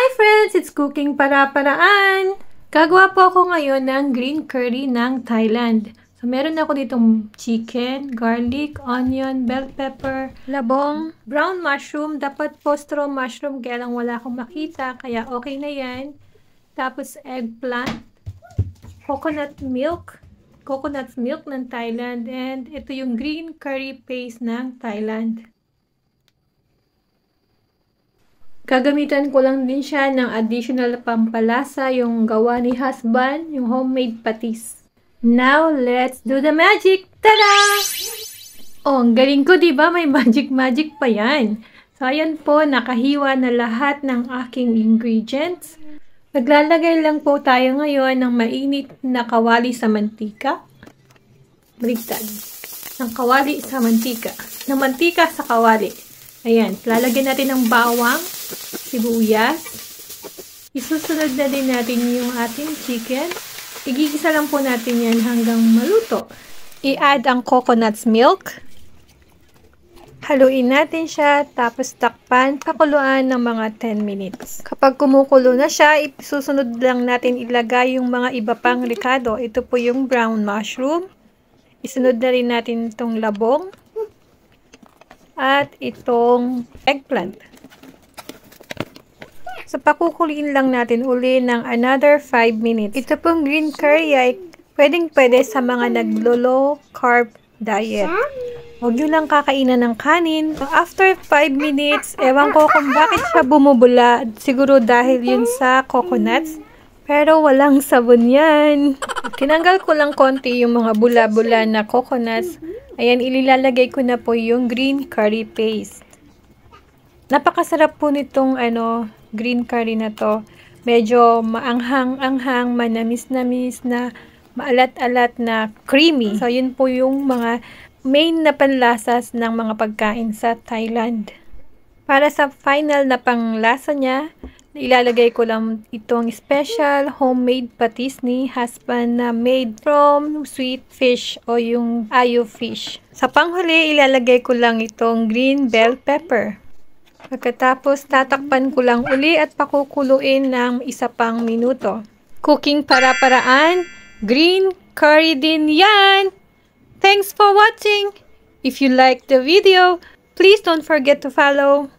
Hi friends! It's Cooking Para-Paraan! Gagawa po ako ngayon ng green curry ng Thailand. So, meron ako ditong chicken, garlic, onion, bell pepper, labong, brown mushroom. Dapat po straw mushroom, kaya lang wala akong makita, kaya okay na yan. Tapos eggplant, coconut milk ng Thailand, and ito yung green curry paste ng Thailand. Gagamitan ko lang din siya ng additional pampalasa, yung gawa ni husband, yung homemade patis. Now, let's do the magic! Tada! Oh, ang galing ko, diba? May magic pa yan. So, ayan po, nakahiwa na lahat ng aking ingredients. Maglalagay lang po tayo ngayon ng mainit na kawali sa mantika. Baliktad. Ng kawali sa mantika. Ng mantika sa kawali. Ayan, lalagyan natin ng bawang, sibuyas. Isusunod na din natin yung ating chicken. Igigisa lang po natin yan hanggang maluto. I-add ang coconut milk. Haluin natin siya, tapos takpan, pakuluan ng mga 10 minutes. Kapag kumukulo na siya, isusunod lang natin ilagay yung mga iba pang ricado. Ito po yung brown mushroom. Isunod na rin natin itong labong. At itong eggplant. So, pakukuliin lang natin uli ng another 5 minutes. Ito pong green curry ay pwedeng-pwede sa mga naglo-low carb diet. Huwag nyo lang kakainan ng kanin. So, after 5 minutes, ewan ko kung bakit siya bumubula. Siguro dahil yun sa coconuts. Pero walang sabon yan. Tinanggal ko lang konti yung mga bula-bula na coconuts. Ayan, ililalagay ko na po yung green curry paste. Napakasarap po nitong green curry na to. Medyo maanghang-anghang, manamis-namis na maalat-alat na creamy. So, yun po yung mga main na panlasas ng mga pagkain sa Thailand. Para sa final na panglasa niya, ilalagay ko lang itong special homemade patis ni husband na made from sweet fish o yung ayo fish. Sa panghuli, ilalagay ko lang itong green bell pepper. Pagkatapos, tatakpan ko lang uli at pakukuluin ng isa pang minuto. Cooking para-paraan, green curry din yan! Thanks for watching! If you liked the video, please don't forget to follow.